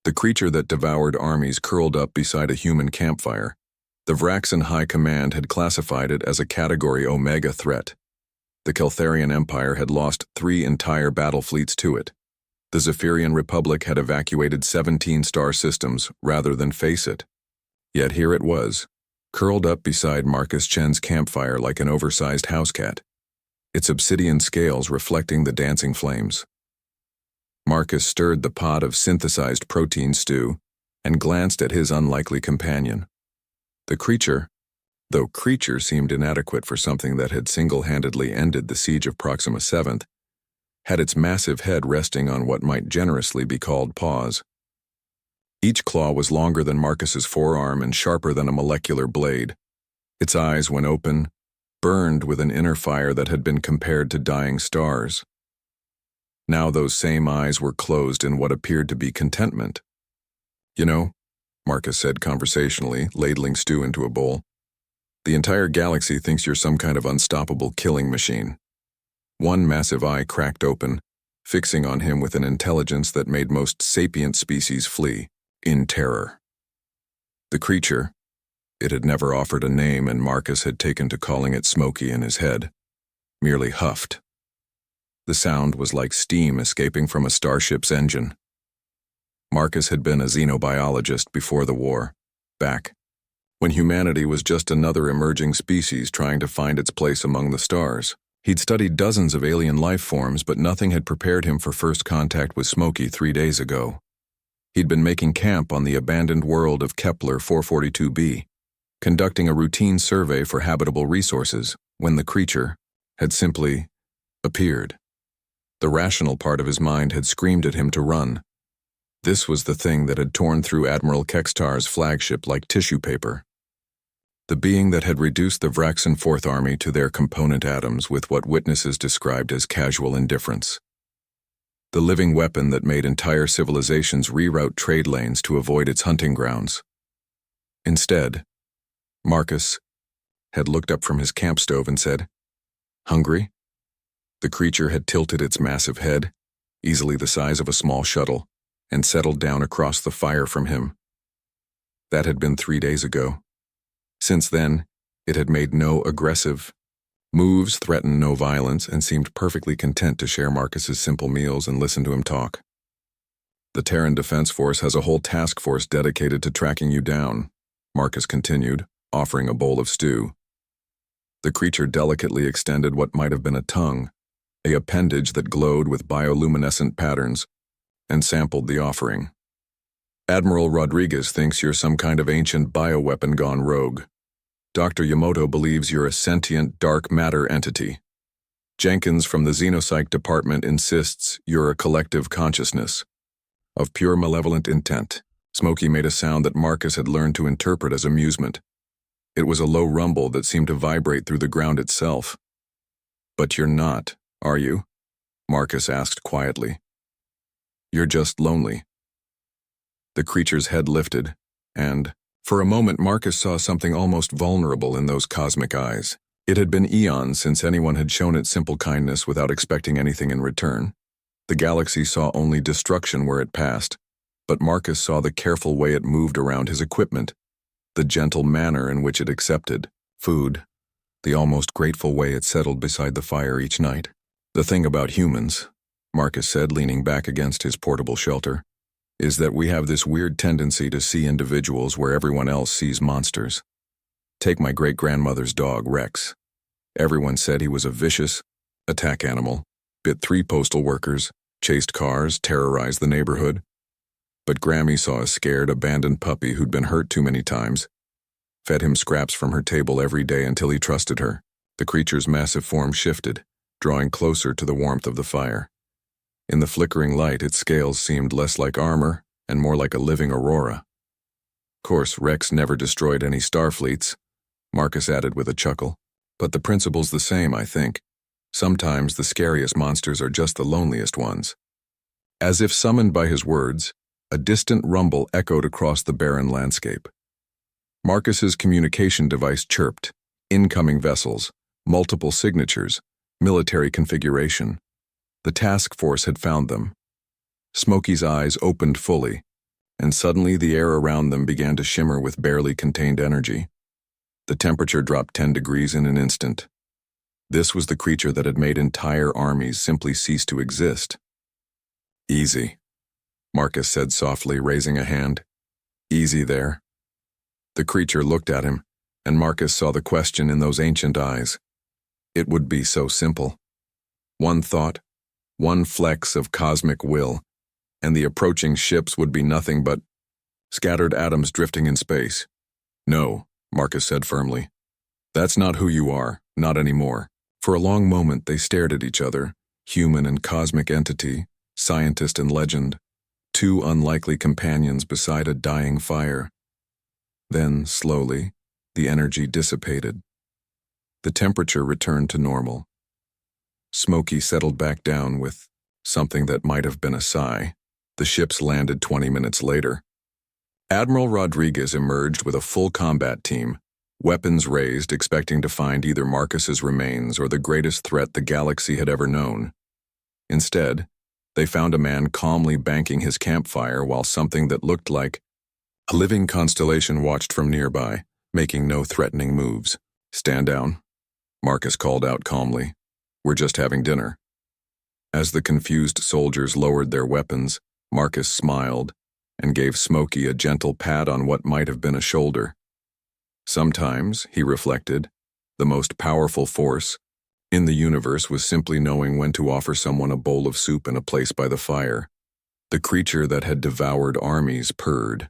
The creature that devoured armies curled up beside a human campfire. The Vraxan High Command had classified it as a Category Omega threat. The Keltharian Empire had lost 3 entire battle fleets to it. The Zephyrian Republic had evacuated 17 star systems rather than face it. Yet here it was, curled up beside Marcus Chen's campfire like an oversized housecat, its obsidian scales reflecting the dancing flames. Marcus stirred the pot of synthesized protein stew and glanced at his unlikely companion. The creature, though creature seemed inadequate for something that had single-handedly ended the siege of Proxima 7th, had its massive head resting on what might generously be called paws. Each claw was longer than Marcus's forearm and sharper than a molecular blade. Its eyes, when open, burned with an inner fire that had been compared to dying stars. Now those same eyes were closed in what appeared to be contentment. "You know," Marcus said conversationally, ladling stew into a bowl, "the entire galaxy thinks you're some kind of unstoppable killing machine." One massive eye cracked open, fixing on him with an intelligence that made most sapient species flee, in terror. The creature, it had never offered a name and Marcus had taken to calling it Smokey in his head, merely huffed. The sound was like steam escaping from a starship's engine. Marcus had been a xenobiologist before the war, back when humanity was just another emerging species trying to find its place among the stars. He'd studied dozens of alien life forms, but nothing had prepared him for first contact with Smokey 3 days ago. He'd been making camp on the abandoned world of Kepler 442b, conducting a routine survey for habitable resources, when the creature had simply appeared. The rational part of his mind had screamed at him to run. This was the thing that had torn through Admiral Kextar's flagship like tissue paper. The being that had reduced the Vraxan Fourth Army to their component atoms with what witnesses described as casual indifference. The living weapon that made entire civilizations reroute trade lanes to avoid its hunting grounds. Instead, Marcus had looked up from his camp stove and said, "Hungry?" The creature had tilted its massive head, easily the size of a small shuttle, and settled down across the fire from him. That had been 3 days ago. Since then, it had made no aggressive moves, threatened no violence, and seemed perfectly content to share Marcus's simple meals and listen to him talk. "The Terran Defense Force has a whole task force dedicated to tracking you down," Marcus continued, offering a bowl of stew. The creature delicately extended what might have been a tongue, a appendage that glowed with bioluminescent patterns, and sampled the offering. "Admiral Rodriguez thinks you're some kind of ancient bioweapon gone rogue. Dr. Yamoto believes you're a sentient dark matter entity. Jenkins from the Xenopsych department insists you're a collective consciousness of pure malevolent intent." Smokey made a sound that Marcus had learned to interpret as amusement. It was a low rumble that seemed to vibrate through the ground itself. "But you're not, are you?" Marcus asked quietly. "You're just lonely." The creature's head lifted, and, for a moment, Marcus saw something almost vulnerable in those cosmic eyes. It had been eons since anyone had shown it simple kindness without expecting anything in return. The galaxy saw only destruction where it passed, but Marcus saw the careful way it moved around his equipment, the gentle manner in which it accepted food, the almost grateful way it settled beside the fire each night. "The thing about humans," Marcus said, leaning back against his portable shelter, "is that we have this weird tendency to see individuals where everyone else sees monsters. Take my great-grandmother's dog, Rex. Everyone said he was a vicious attack animal, bit 3 postal workers, chased cars, terrorized the neighborhood. But Grammy saw a scared, abandoned puppy who'd been hurt too many times, fed him scraps from her table every day until he trusted her." The creature's massive form shifted, drawing closer to the warmth of the fire. In the flickering light, its scales seemed less like armor and more like a living aurora. "Of course, Rex never destroyed any starfleets," Marcus added with a chuckle. "But the principle's the same, I think. Sometimes the scariest monsters are just the loneliest ones." As if summoned by his words, a distant rumble echoed across the barren landscape. Marcus's communication device chirped. Incoming vessels, multiple signatures, military configuration. The task force had found them. Smokey's eyes opened fully, and suddenly the air around them began to shimmer with barely contained energy. The temperature dropped 10 degrees in an instant. This was the creature that had made entire armies simply cease to exist. "Easy," Marcus said softly, raising a hand. "Easy there." The creature looked at him, and Marcus saw the question in those ancient eyes. It would be so simple. One thought, one flex of cosmic will, and the approaching ships would be nothing but scattered atoms drifting in space. "No," Marcus said firmly. "That's not who you are, not anymore." For a long moment they stared at each other, human and cosmic entity, scientist and legend, two unlikely companions beside a dying fire. Then, slowly, the energy dissipated. The temperature returned to normal. Smokey settled back down with something that might have been a sigh. The ships landed 20 minutes later. Admiral Rodriguez emerged with a full combat team, weapons raised, expecting to find either Marcus's remains or the greatest threat the galaxy had ever known. Instead, they found a man calmly banking his campfire while something that looked like a living constellation watched from nearby, making no threatening moves. "Stand down," Marcus called out calmly. "We're just having dinner." As the confused soldiers lowered their weapons, Marcus smiled and gave Smokey a gentle pat on what might have been a shoulder. Sometimes, he reflected, the most powerful force in the universe was simply knowing when to offer someone a bowl of soup and a place by the fire. The creature that had devoured armies purred,